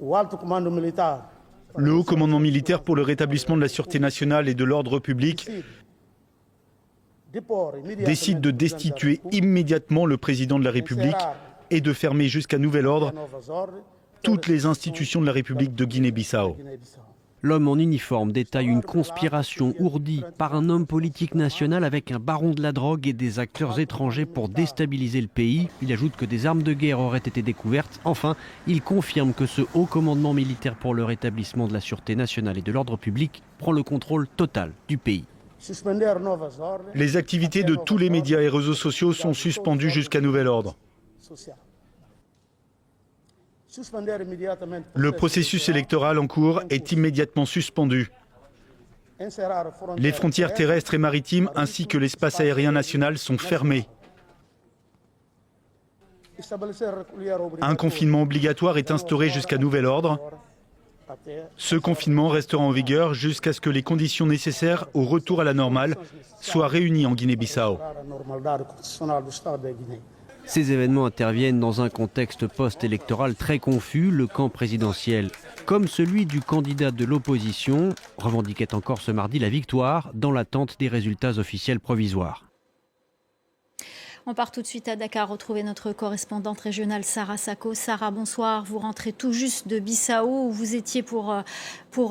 Le haut commandement militaire pour le rétablissement de la sûreté nationale et de l'ordre public décide de destituer immédiatement le président de la République et de fermer jusqu'à nouvel ordre toutes les institutions de la République de Guinée-Bissau. L'homme en uniforme détaille une conspiration ourdie par un homme politique national avec un baron de la drogue et des acteurs étrangers pour déstabiliser le pays. Il ajoute que des armes de guerre auraient été découvertes. Enfin, il confirme que ce haut commandement militaire pour le rétablissement de la sûreté nationale et de l'ordre public prend le contrôle total du pays. Les activités de tous les médias et réseaux sociaux sont suspendues jusqu'à nouvel ordre. Le processus électoral en cours est immédiatement suspendu. Les frontières terrestres et maritimes ainsi que l'espace aérien national sont fermés. Un confinement obligatoire est instauré jusqu'à nouvel ordre. Ce confinement restera en vigueur jusqu'à ce que les conditions nécessaires au retour à la normale soient réunies en Guinée-Bissau. Ces événements interviennent dans un contexte post-électoral très confus. Le camp présidentiel, comme celui du candidat de l'opposition, revendiquait encore ce mardi la victoire dans l'attente des résultats officiels provisoires. On part tout de suite à Dakar, retrouver notre correspondante régionale Sarah Sako. Sarah, bonsoir. Vous rentrez tout juste de Bissau où vous étiez pour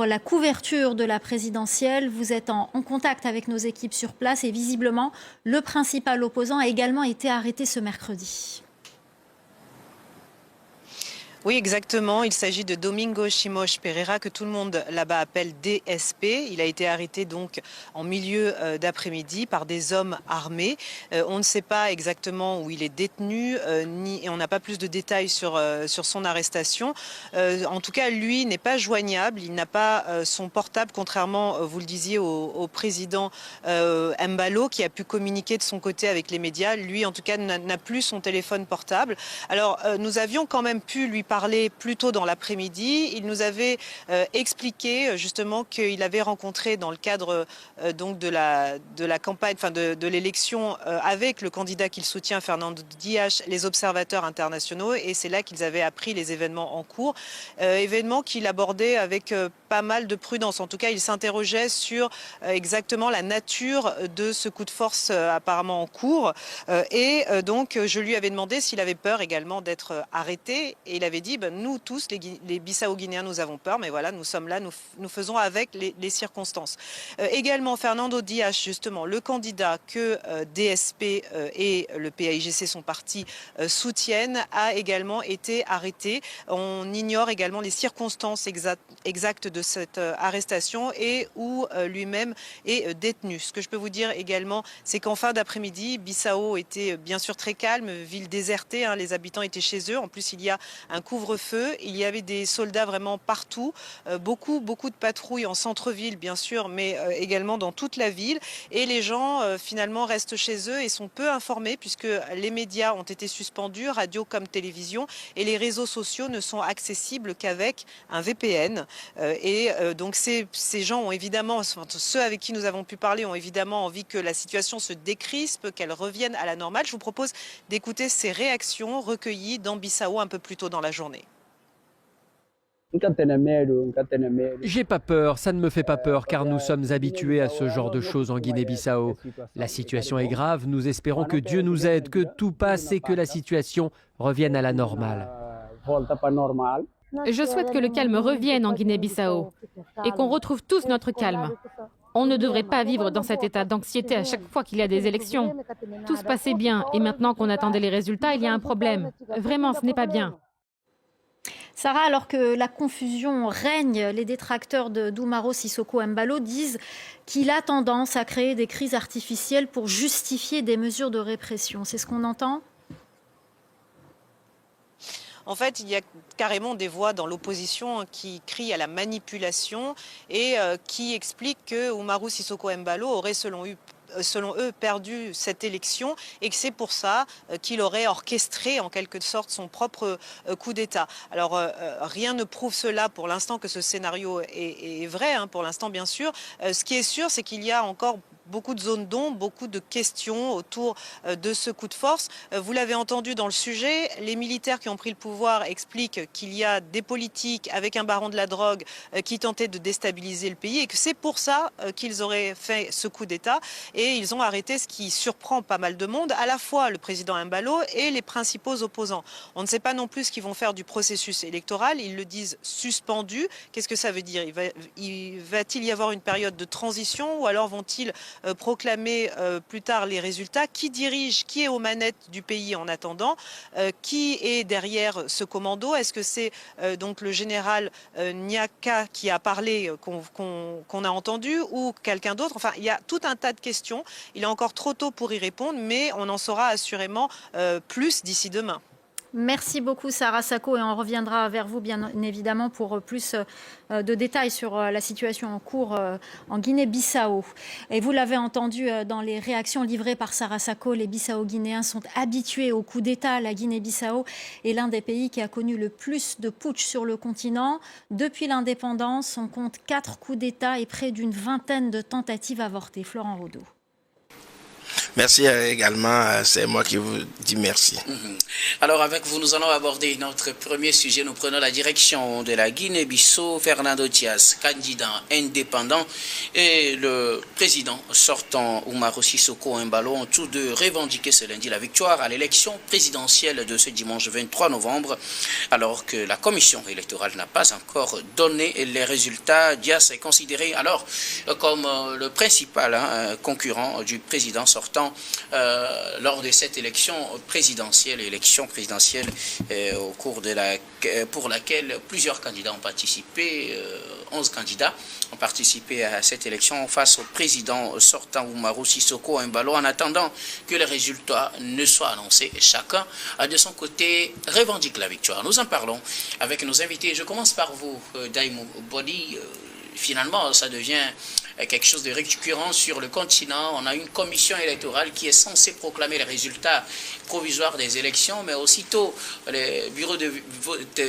la couverture de la présidentielle. Vous êtes en contact avec nos équipes sur place et visiblement, le principal opposant a également été arrêté ce mercredi. Oui, exactement. Il s'agit de Domingo Chimosh Pereira, que tout le monde là-bas appelle DSP. Il a été arrêté donc en milieu d'après-midi par des hommes armés. On ne sait pas exactement où il est détenu, et on n'a pas plus de détails sur son arrestation. En tout cas, lui n'est pas joignable. Il n'a pas son portable, contrairement, vous le disiez, au président Embalo, qui a pu communiquer de son côté avec les médias. Lui, en tout cas, n'a plus son téléphone portable. Alors, nous avions quand même pu lui parler plus tôt dans l'après-midi. Il nous avait expliqué justement qu'il avait rencontré dans le cadre donc de la campagne, enfin de l'élection avec le candidat qu'il soutient, Fernando Dias, les observateurs internationaux, et c'est là qu'ils avaient appris les événements en cours, événements qu'il abordait avec pas mal de prudence. En tout cas, il s'interrogeait sur exactement la nature de ce coup de force apparemment en cours, et donc je lui avais demandé s'il avait peur également d'être arrêté, et il avait dit nous tous, les Bissau-Guinéens, nous avons peur, mais voilà, nous sommes là, nous faisons avec les circonstances. Également, Fernando Dias, justement, le candidat que DSP et le PAIGC, son parti, soutiennent, a également été arrêté. On ignore également les circonstances exactes de cette arrestation et où lui-même est détenu. Ce que je peux vous dire également, c'est qu'en fin d'après-midi, Bissau était bien sûr très calme, ville désertée, hein, les habitants étaient chez eux. En plus, il y a un couvre-feu, il y avait des soldats vraiment partout, beaucoup de patrouilles en centre-ville bien sûr, mais également dans toute la ville, et les gens finalement restent chez eux et sont peu informés puisque les médias ont été suspendus, radio comme télévision, et les réseaux sociaux ne sont accessibles qu'avec un VPN, et donc ces gens ont évidemment, ceux avec qui nous avons pu parler ont évidemment envie que la situation se décrispe, qu'elle revienne à la normale. Je vous propose d'écouter ces réactions recueillies dans Bissau un peu plus tôt dans la journée. J'ai pas peur, ça ne me fait pas peur car nous sommes habitués à ce genre de choses en Guinée-Bissau. La situation est grave, nous espérons que Dieu nous aide, que tout passe et que la situation revienne à la normale. Je souhaite que le calme revienne en Guinée-Bissau et qu'on retrouve tous notre calme. On ne devrait pas vivre dans cet état d'anxiété à chaque fois qu'il y a des élections. Tout se passait bien et maintenant qu'on attendait les résultats, il y a un problème. Vraiment, ce n'est pas bien. Sarah, alors que la confusion règne, les détracteurs d'Umaro Sissoco Embalo disent qu'il a tendance à créer des crises artificielles pour justifier des mesures de répression. C'est ce qu'on entend ? En fait, il y a carrément des voix dans l'opposition qui crient à la manipulation et qui expliquent que Umaro Sissoco Embalo aurait, selon eux, perdu cette élection et que c'est pour ça qu'il aurait orchestré en quelque sorte son propre coup d'État. Alors rien ne prouve cela pour l'instant que ce scénario est vrai, hein, pour l'instant bien sûr. Ce qui est sûr, c'est qu'il y a encore beaucoup de zones d'ombre, beaucoup de questions autour de ce coup de force. Vous l'avez entendu dans le sujet, les militaires qui ont pris le pouvoir expliquent qu'il y a des politiques avec un baron de la drogue qui tentaient de déstabiliser le pays et que c'est pour ça qu'ils auraient fait ce coup d'État. Et ils ont arrêté, ce qui surprend pas mal de monde, à la fois le président Embalo et les principaux opposants. On ne sait pas non plus ce qu'ils vont faire du processus électoral. Ils le disent suspendu. Qu'est-ce que ça veut dire? Va-t-il y avoir une période de transition ou alors vont-ils proclamer plus tard les résultats? Qui dirige, qui est aux manettes du pays en attendant? Qui est derrière ce commando? Est-ce que c'est donc le général Nyaka qui a parlé, qu'on a entendu, ou quelqu'un d'autre? Enfin, il y a tout un tas de questions. Il est encore trop tôt pour y répondre, mais on en saura assurément plus d'ici demain. Merci beaucoup Sarah Sacco et on reviendra vers vous bien évidemment pour plus de détails sur la situation en cours en Guinée-Bissau. Et vous l'avez entendu dans les réactions livrées par Sarah Sacco, les Bissau-Guinéens sont habitués aux coups d'État. La Guinée-Bissau est l'un des pays qui a connu le plus de putsch sur le continent. Depuis l'indépendance, on compte 4 coups d'État et près d'une vingtaine de tentatives avortées. Florent Rodeau. Merci également, c'est moi qui vous dis merci. Alors avec vous, nous allons aborder notre premier sujet. Nous prenons la direction de la Guinée-Bissau. Fernando Diaz, candidat indépendant, et le président sortant Umaro Sissoco Embalo ont tous deux revendiqué ce lundi la victoire à l'élection présidentielle de ce dimanche 23 novembre, alors que la commission électorale n'a pas encore donné les résultats. Diaz est considéré alors comme le principal concurrent du président sortant lors de cette élection présidentielle au cours de pour laquelle plusieurs candidats ont participé, 11 candidats ont participé à cette élection face au président sortant Umaro Sissoco Embalo en attendant que les résultats ne soient annoncés. Chacun de son côté revendique la victoire. Nous en parlons avec nos invités. Je commence par vous, Daimou Bodi. Finalement, ça devient quelque chose de récurrent sur le continent. On a une commission électorale qui est censée proclamer les résultats provisoires des élections, mais aussitôt les bureaux de vote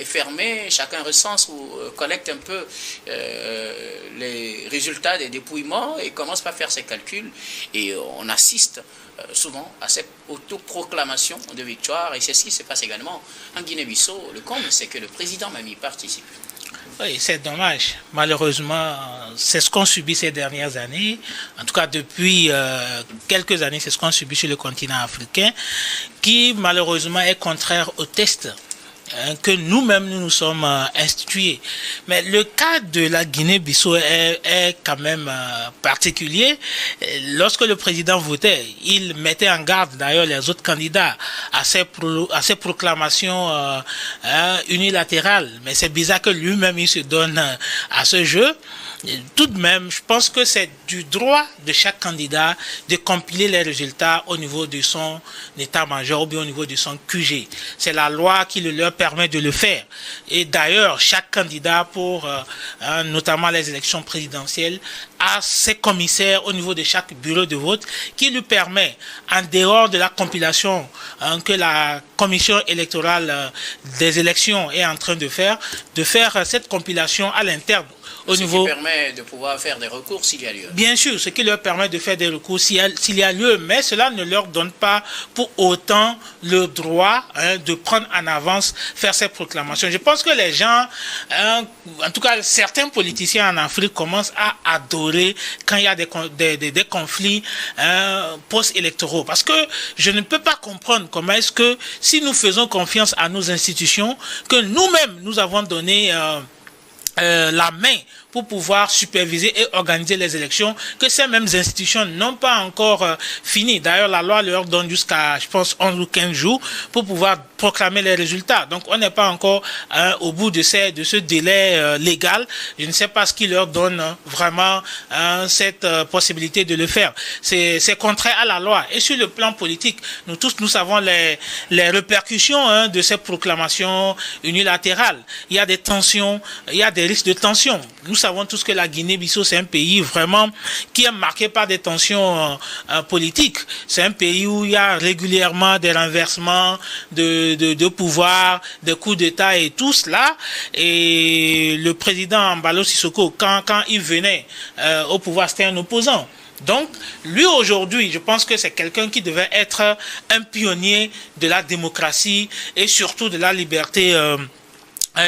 fermés, chacun recense ou collecte un peu les résultats des dépouillements et commence par faire ses calculs. Et on assiste souvent à cette autoproclamation de victoire. Et c'est ce qui se passe également en Guinée-Bissau. Le comble, c'est que le président même y participe. Oui, c'est dommage. Malheureusement, c'est ce qu'on subit ces dernières années. En tout cas, depuis quelques années, c'est ce qu'on subit sur le continent africain, qui malheureusement est contraire au test que nous-mêmes nous sommes institués. Mais le cas de la Guinée-Bissau est quand même particulier. Lorsque le président votait, il mettait en garde d'ailleurs les autres candidats à ces proclamations unilatérales. Mais c'est bizarre que lui-même il se donne à ce jeu. Tout de même, je pense que c'est du droit de chaque candidat de compiler les résultats au niveau de son état-major ou bien au niveau de son QG. C'est la loi qui leur permet de le faire. Et d'ailleurs, chaque candidat pour notamment les élections présidentielles a ses commissaires au niveau de chaque bureau de vote qui lui permet, en dehors de la compilation que la commission électorale des élections est en train de faire cette compilation à l'interne. Ce qui permet de pouvoir faire des recours s'il y a lieu. Bien sûr, ce qui leur permet de faire des recours s'il y a lieu, mais cela ne leur donne pas pour autant le droit de prendre en avance, faire ces proclamations. Je pense que les gens, en tout cas certains politiciens en Afrique commencent à adorer quand il y a des conflits post-électoraux. Parce que je ne peux pas comprendre comment est-ce que si nous faisons confiance à nos institutions, que nous-mêmes nous avons donné la main pour pouvoir superviser et organiser les élections, que ces mêmes institutions n'ont pas encore fini. D'ailleurs, la loi leur donne jusqu'à, je pense, 11 ou 15 jours pour pouvoir proclamer les résultats. Donc, on n'est pas encore au bout de ce délai légal. Je ne sais pas ce qui leur donne vraiment cette possibilité de le faire. C'est contraire à la loi. Et sur le plan politique, nous tous, nous savons les répercussions de ces proclamations unilatérales. Il y a des tensions, il y a des risques de tension. Nous savons tous que la Guinée-Bissau, c'est un pays vraiment qui est marqué par des tensions politiques. C'est un pays où il y a régulièrement des renversements de pouvoir, des coups d'État et tout cela. Et le président Embalo Sissoco, quand il venait au pouvoir, c'était un opposant. Donc, lui aujourd'hui, je pense que c'est quelqu'un qui devait être un pionnier de la démocratie et surtout de la liberté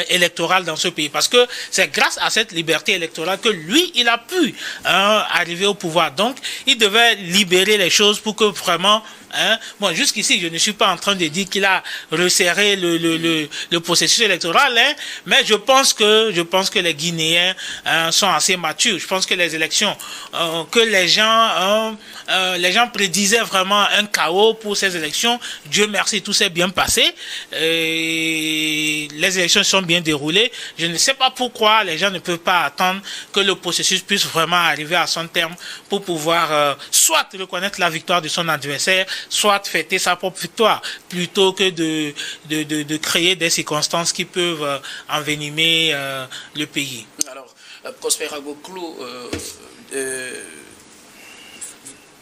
électorale dans ce pays, parce que c'est grâce à cette liberté électorale que lui, il a pu arriver au pouvoir. Donc, il devait libérer les choses pour que vraiment... Bon, jusqu'ici, je ne suis pas en train de dire qu'il a resserré le processus électoral, mais je pense que les Guinéens sont assez matures. Je pense que les élections, que les gens prédisaient vraiment un chaos pour ces élections. Dieu merci, tout s'est bien passé. Les élections sont bien déroulées. Je ne sais pas pourquoi les gens ne peuvent pas attendre que le processus puisse vraiment arriver à son terme pour pouvoir soit reconnaître la victoire de son adversaire, soit fêter sa propre victoire, plutôt que de créer des circonstances qui peuvent envenimer le pays. Alors, Prosper Agboklou,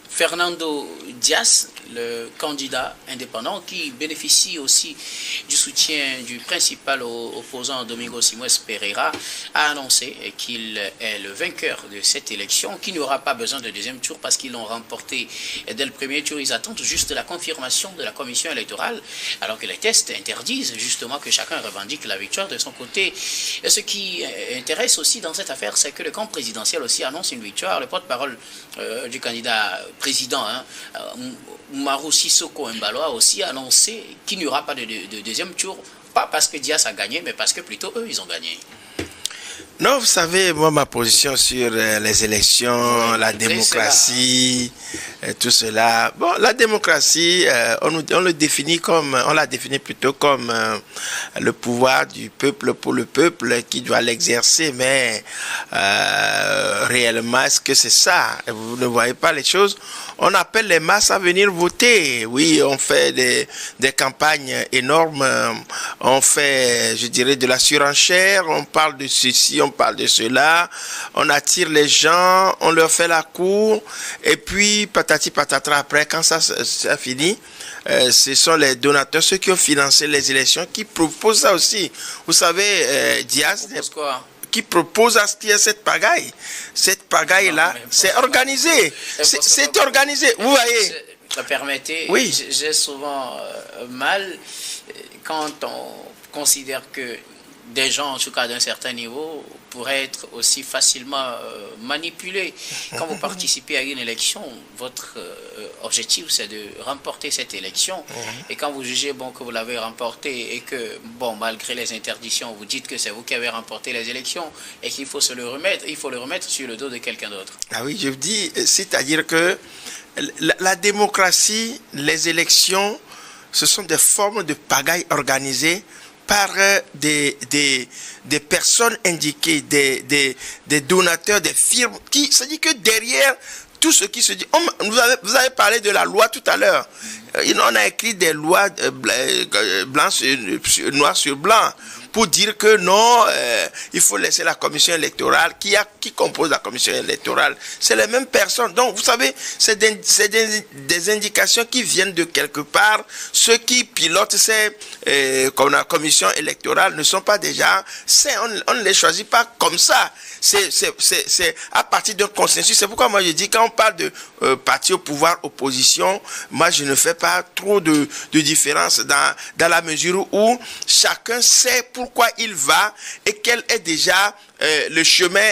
Fernando Dias, le candidat indépendant qui bénéficie aussi du soutien du principal opposant Domingos Simoes Pereira, a annoncé qu'il est le vainqueur de cette élection, qu'il n'y aura pas besoin de deuxième tour parce qu'ils l'ont remporté dès le premier tour. Ils attendent juste la confirmation de la commission électorale, alors que les tests interdisent justement que chacun revendique la victoire de son côté. Et ce qui intéresse aussi dans cette affaire, c'est que le camp présidentiel aussi annonce une victoire. Le porte-parole du candidat président, Umaru Sissoko Embalo, a aussi annoncé qu'il n'y aura pas de deuxième tour, pas parce que Dias a gagné, mais parce que plutôt eux, ils ont gagné. Non, vous savez, moi, ma position sur les élections, la démocratie, tout cela. Bon, la démocratie, on la définit plutôt comme le pouvoir du peuple pour le peuple qui doit l'exercer, mais réellement, est-ce que c'est ça? Vous ne voyez pas les choses? On appelle les masses à venir voter. Oui, on fait des campagnes énormes, on fait, je dirais, de la surenchère, on parle de ceci, on parle de cela, on attire les gens, on leur fait la cour, et puis patati patatra, après, quand ça finit, ce sont les donateurs, ceux qui ont financé les élections, qui proposent ça aussi. Vous savez, Dias... qui propose à ce qu'il y ait cette pagaille. Cette pagaille-là, c'est organisé. C'est organisé. Vous voyez. Ça permettez, oui. J'ai souvent mal quand on considère que des gens, en tout cas d'un certain niveau, pourraient être aussi facilement manipulés. Quand vous participez à une élection, votre objectif, c'est de remporter cette élection. Et quand vous jugez que vous l'avez remporté et que, malgré les interdictions, vous dites que c'est vous qui avez remporté les élections et qu'il faut le remettre sur le dos de quelqu'un d'autre. Ah oui, je dis, c'est-à-dire que la démocratie, les élections, ce sont des formes de pagaille organisées par des personnes indiquées, des donateurs, des firmes, qui se dit que derrière tout ce qui se dit, vous avez parlé de la loi tout à l'heure, on a écrit des lois noir sur blanc, pour dire que non, il faut laisser la commission électorale, qui compose la commission électorale, c'est les mêmes personnes. Donc, vous savez, c'est des indications qui viennent de quelque part. Ceux qui pilotent comme la commission électorale ne sont pas déjà sains. On ne les choisit pas comme ça. C'est à partir d'un consensus. C'est pourquoi moi je dis, quand on parle de parti au pouvoir, opposition, moi je ne fais pas trop de différence dans la mesure où chacun sait pourquoi il va et quel est déjà le chemin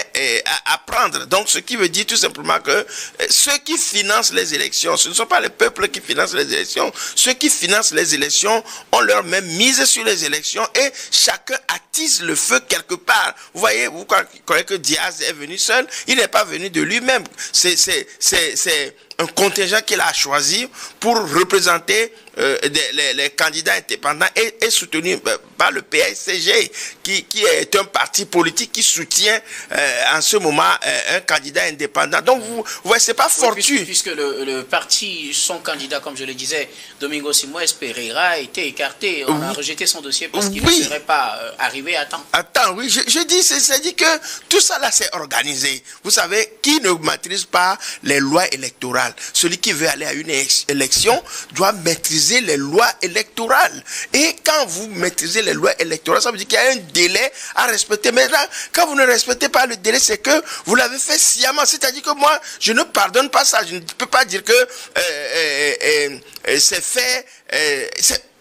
à prendre. Donc, ce qui veut dire tout simplement que ceux qui financent les élections, ce ne sont pas les peuples qui financent les élections. Ceux qui financent les élections ont leur même mise sur les élections et chacun attise le feu quelque part. Vous voyez, vous croyez que Dias est venu seul? Il n'est pas venu de lui-même. C'est un contingent qu'il a choisi pour représenter les candidats indépendants et soutenu par le PSCG, qui est un parti politique qui soutient en ce moment un candidat indépendant. Donc, vous voyez, c'est pas fortuit. Puisque le parti, son candidat, comme je le disais, Domingos Simoes Pereira, a été écarté. On a rejeté son dossier parce qu'il ne serait pas arrivé à temps. Oui, je dis, c'est-à-dire que tout ça là, c'est organisé. Vous savez, qui ne maîtrise pas les lois électorales? Celui qui veut aller à une élection doit maîtriser maîtriser les lois électorales. Et quand vous maîtrisez les lois électorales, ça veut dire qu'il y a un délai à respecter. Mais là, quand vous ne respectez pas le délai, c'est que vous l'avez fait sciemment. C'est-à-dire que moi, je ne pardonne pas ça. Je ne peux pas dire que c'est fait...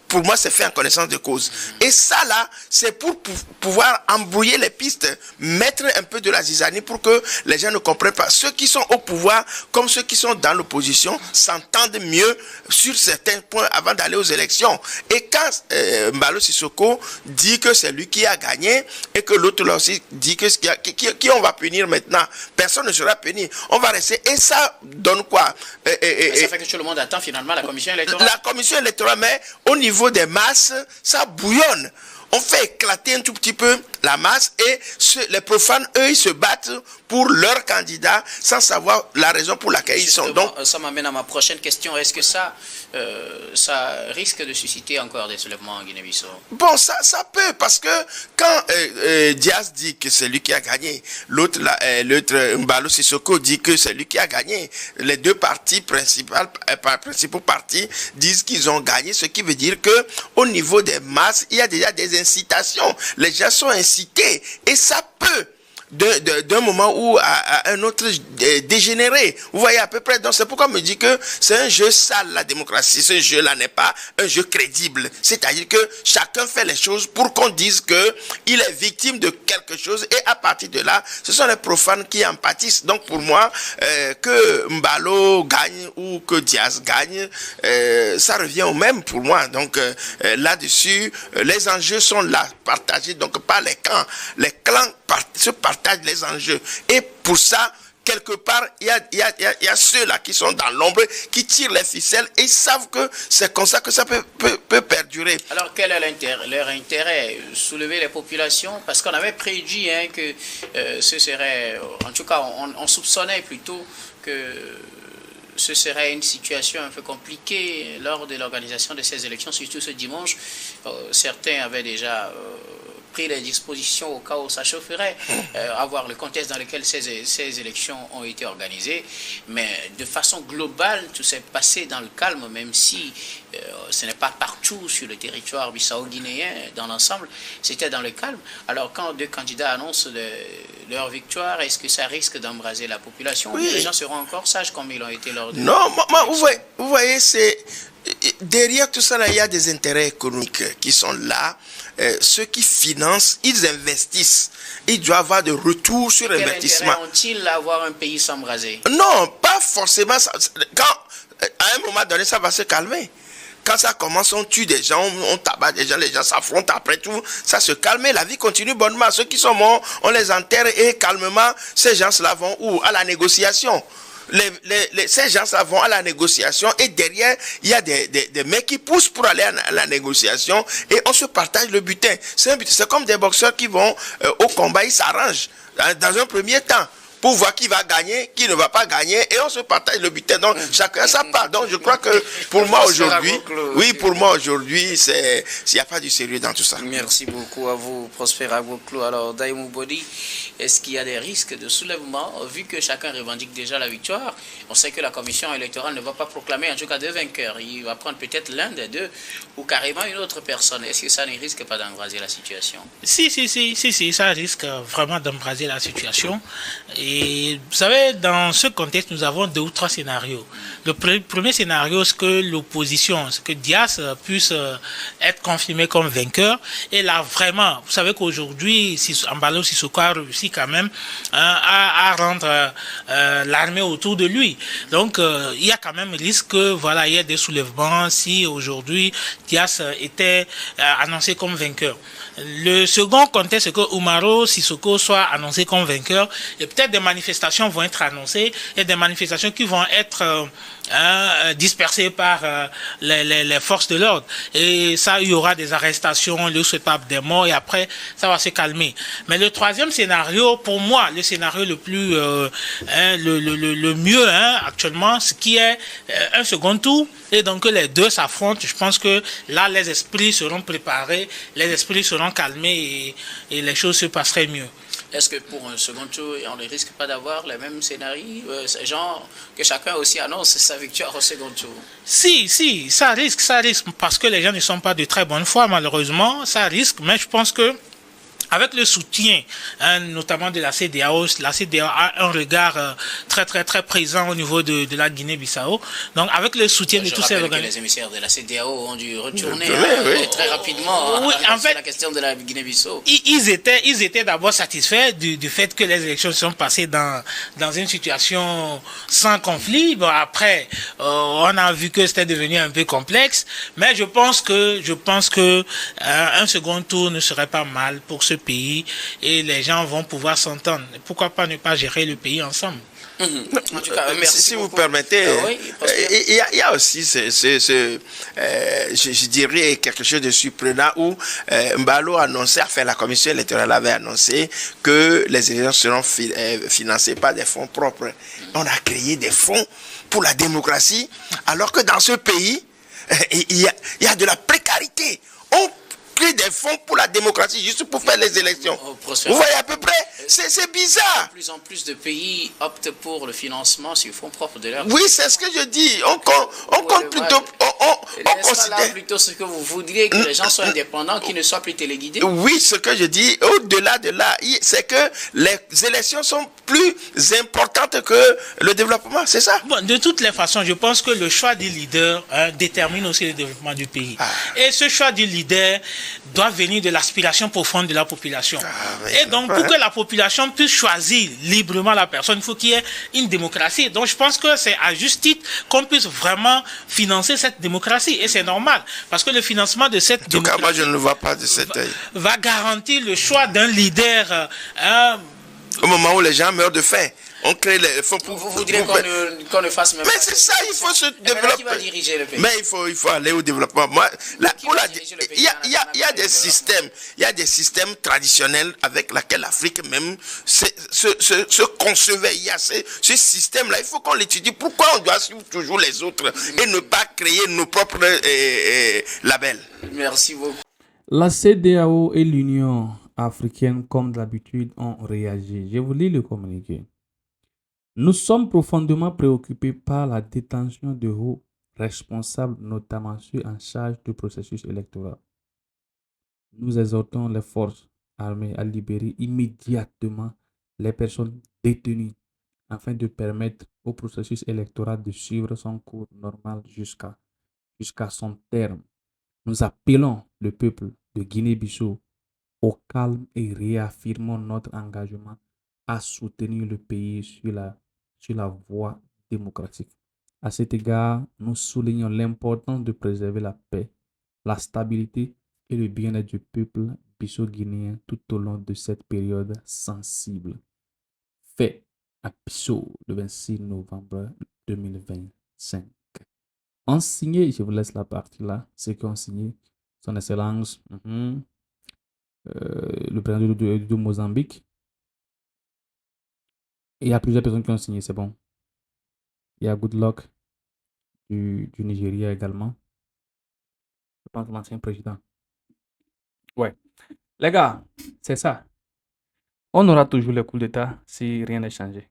Pour moi, c'est fait en connaissance de cause. Et ça, là, c'est pour pouvoir embrouiller les pistes, mettre un peu de la zizanie pour que les gens ne comprennent pas. Ceux qui sont au pouvoir, comme ceux qui sont dans l'opposition, s'entendent mieux sur certains points avant d'aller aux élections. Et quand Mbalo Sissoko dit que c'est lui qui a gagné, et que l'autre là aussi dit que qui on va punir maintenant, personne ne sera puni. On va rester. Et ça donne quoi? Ça fait que tout le monde attend finalement la commission électorale. La commission électorale, mais au niveau des masses, ça bouillonne. On fait éclater un tout petit peu la masse et les profanes, eux, ils se battent pour leur candidat sans savoir la raison pour laquelle ils sont. Donc, ça m'amène à ma prochaine question. Est-ce que ça risque de susciter encore des soulèvements en Guinée-Bissau? Bon, ça peut, parce que quand Diaz dit que c'est lui qui a gagné, l'autre Mbalo Sissoko dit que c'est lui qui a gagné, les deux partis principaux partis disent qu'ils ont gagné, ce qui veut dire que au niveau des masses, il y a déjà des incitations. Les gens sont incités et ça peut d'un moment ou à un autre dégénérer. Vous voyez à peu près. Donc c'est pourquoi on me dit que c'est un jeu sale, la démocratie. Ce jeu-là n'est pas un jeu crédible. C'est-à-dire que chacun fait les choses pour qu'on dise que il est victime de quelque chose et à partir de là, ce sont les profanes qui en pâtissent. Donc pour moi, que Mbalo gagne ou que Diaz gagne, ça revient au même pour moi. Donc là-dessus, les enjeux sont là, partagés donc par les camps. Les clans se partagent les enjeux. Et pour ça, quelque part, il y a ceux-là qui sont dans l'ombre, qui tirent les ficelles et ils savent que c'est comme ça que ça peut perdurer. Alors, quel est leur intérêt? Soulever les populations? Parce qu'on avait prédit que ce serait... En tout cas, on soupçonnait plutôt que ce serait une situation un peu compliquée lors de l'organisation de ces élections, surtout ce dimanche. Certains avaient déjà... pris les dispositions au cas où ça chaufferait, avoir le contexte dans lequel ces élections ont été organisées. Mais de façon globale, tout s'est passé dans le calme, même si ce n'est pas partout sur le territoire bissau-guinéen, dans l'ensemble, c'était dans le calme. Alors quand deux candidats annoncent leur victoire, est-ce que ça risque d'embraser la population? Oui. Les gens seront encore sages comme ils l'ont été lors de... Non, vous voyez, c'est... Derrière tout ça, là, il y a des intérêts économiques qui sont là. Ceux qui financent, ils investissent. Ils doivent avoir de retour sur investissement. Quel intérêt ont-ils à avoir un pays s'embraser? Non, pas forcément. À un moment donné, ça va se calmer. Quand ça commence, on tue des gens, on tabasse des gens, les gens s'affrontent, après tout, ça se calme, la vie continue bonnement. Ceux qui sont morts, on les enterre et calmement, ces gens-là vont où? À la négociation. Ces gens-là vont à la négociation et derrière, il y a des mecs qui poussent pour aller à la négociation et on se partage le butin. C'est comme des boxeurs qui vont au combat, ils s'arrangent dans un premier temps pour voir qui va gagner, qui ne va pas gagner, et on se partage le butin. Donc, chacun sa part. Donc, je crois que pour moi aujourd'hui, il n'y a pas du sérieux dans tout ça. Merci beaucoup à vous, Prosper Agbo-Clou. Alors, Daimou Bodi, est-ce qu'il y a des risques de soulèvement, vu que chacun revendique déjà la victoire? On sait que la commission électorale ne va pas proclamer en tout cas deux vainqueurs. Il va prendre peut-être l'un des deux, ou carrément une autre personne. Est-ce que ça ne risque pas d'embraser la situation? Si, ça risque vraiment d'embraser la situation. Et vous savez, dans ce contexte, nous avons 2 ou 3 scénarios. Le premier scénario, c'est que l'opposition, c'est que Diaz puisse être confirmé comme vainqueur. Et là, vraiment, vous savez qu'aujourd'hui, Mbalo Sissoko a réussi quand même à rendre l'armée autour de lui. Donc, il y a quand même risque que, voilà, il y ait des soulèvements si aujourd'hui Diaz était annoncé comme vainqueur. Le second contexte, c'est que Mbalo Sissoko soit annoncé comme vainqueur et peut-être des manifestations vont être annoncées et des manifestations qui vont être dispersées par les forces de l'ordre. Et ça, il y aura des arrestations, le souhaitable des morts et après, ça va se calmer. Mais le troisième scénario, pour moi, le scénario le plus, le mieux actuellement, ce qui est un second tour, et donc que les deux s'affrontent, je pense que là, les esprits seront préparés, les esprits seront calmés et les choses se passeraient mieux. Est-ce que pour un second tour, on ne risque pas d'avoir les mêmes scénarios, genre que chacun aussi annonce sa victoire au second tour? Si, ça risque, parce que les gens ne sont pas de très bonne foi, malheureusement, ça risque, mais je pense que avec le soutien, notamment de la CEDEAO a un regard très présent au niveau de la Guinée-Bissau. Donc, avec le soutien de tous ces organismes. Les émissaires de la CEDEAO ont dû retourner très rapidement en fait, la question de la Guinée-Bissau. Ils étaient d'abord satisfaits du fait que les élections sont passées dans une situation sans conflit. Bon, après, on a vu que c'était devenu un peu complexe, mais je pense que un second tour ne serait pas mal pour ce pays et les gens vont pouvoir s'entendre. Pourquoi pas ne pas gérer le pays ensemble? En tout cas, merci si vous beaucoup. permettez, Oui, il y a aussi je dirais quelque chose de surprenant où Mbalo annonçait, enfin la commission électorale avait annoncé que les élections seront financées par des fonds propres. On a créé des fonds pour la démocratie alors que dans ce pays, il y a de la précarité. On crée des fonds pour la démocratie juste pour faire les élections. Vous voyez à peu près, c'est bizarre. De plus en plus de pays optent pour le financement sur fonds propres de leur. Oui, c'est ce que je dis. On compte plutôt. On considère plutôt ce que vous voudriez que les gens soient indépendants, qu'ils ne soient plus téléguidés. Oui, ce que je dis, au-delà de là, c'est que les élections sont plus importantes que le développement, c'est ça? Bon, de toutes les façons, je pense que le choix du leader détermine aussi le développement du pays. Et ce choix du leader doit venir de l'aspiration profonde de la population. Et donc, pour que la population puisse choisir librement la personne, il faut qu'il y ait une démocratie. Donc, je pense que c'est à juste titre qu'on puisse vraiment financer cette démocratie. Et c'est normal, parce que le financement de cette démocratie... En tout cas, moi, je ne le vois pas de cet œil. Va garantir le choix d'un leader... au moment où les gens meurent de faim. On crée les fonds pour... Vous voudriez qu'on ne fasse même mais c'est ça, il faut se développer. Qui va diriger le pays? Mais il faut aller au développement. Moi, il y a des systèmes, traditionnels avec lesquels l'Afrique même se concevait. Il y a ce système-là. Il faut qu'on l'étudie. Pourquoi on doit suivre toujours les autres et ne pas créer nos propres labels? Merci beaucoup. La CEDEAO et l'Union africaine, comme d'habitude, ont réagi. Je vous lis le communiqué. Nous sommes profondément préoccupés par la détention de hauts responsables, notamment ceux en charge du processus électoral. Nous exhortons les forces armées à libérer immédiatement les personnes détenues afin de permettre au processus électoral de suivre son cours normal jusqu'à son terme. Nous appelons le peuple de Guinée-Bissau au calme et réaffirmons notre engagement à soutenir le pays sur la voie démocratique. À cet égard, nous soulignons l'importance de préserver la paix, la stabilité et le bien-être du peuple bissau-guinéen tout au long de cette période sensible. Fait à Bissau le 26 novembre 2025. En signé, je vous laisse la partie là, ceux qui ont signé, son excellence, le président de Mozambique. Et il y a plusieurs personnes qui ont signé, c'est bon. Il y a Goodluck du Nigeria également. Je pense l'ancien président. Ouais. Les gars, c'est ça. On aura toujours les coups d'État si rien n'est changé.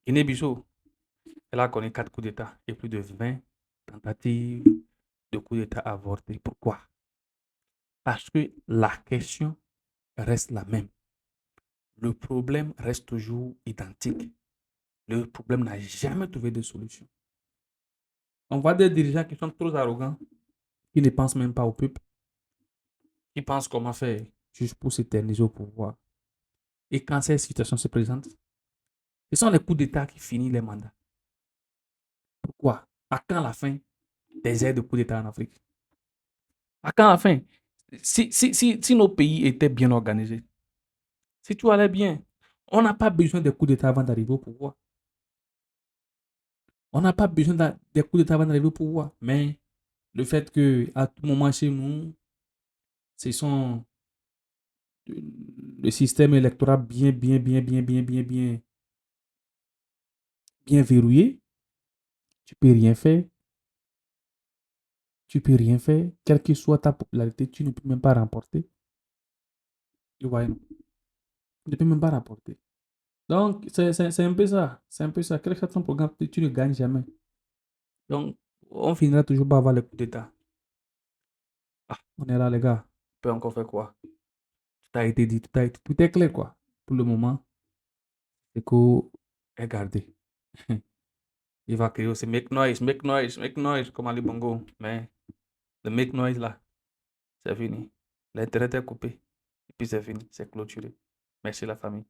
Guinée-Bissau, elle a connu 4 coups d'État et plus de 20 tentatives de coups d'État avortés. Pourquoi? Parce que la question reste la même. Le problème reste toujours identique. Le problème n'a jamais trouvé de solution. On voit des dirigeants qui sont trop arrogants, qui ne pensent même pas au peuple, qui pensent comment faire juste pour s'éterniser au pouvoir. Et quand ces situations se présentent, ce sont les coups d'État qui finissent les mandats. Pourquoi? À quand la fin des aides de coups d'État en Afrique? À quand la fin? Si nos pays étaient bien organisés, si tout allait bien, on n'a pas besoin de coups d'État avant d'arriver au pouvoir. On n'a pas besoin des coups d'État avant d'arriver au pouvoir. Mais le fait qu'à tout moment chez nous, ce sont le système électoral bien verrouillé, tu peux rien faire. Tu peux rien faire. Quelle que soit ta popularité, tu ne peux même pas remporter. Vous voyez, Tu ne peux même pas rapporter. Donc, c'est un peu ça. C'est un peu ça. Quel que soit ton programme, tu ne gagnes jamais. Donc, on finira toujours par avoir le coup d'État. Ah, on est là, les gars. On peut encore faire quoi? Tout a été dit, tout est clair, quoi. Pour le moment, Echo est gardé. Il va crier aussi make noise, make noise, make noise, comme Ali Bongo. Mais le make noise là, c'est fini. L'internet est coupé. Et puis c'est fini, c'est clôturé. Merci la famille.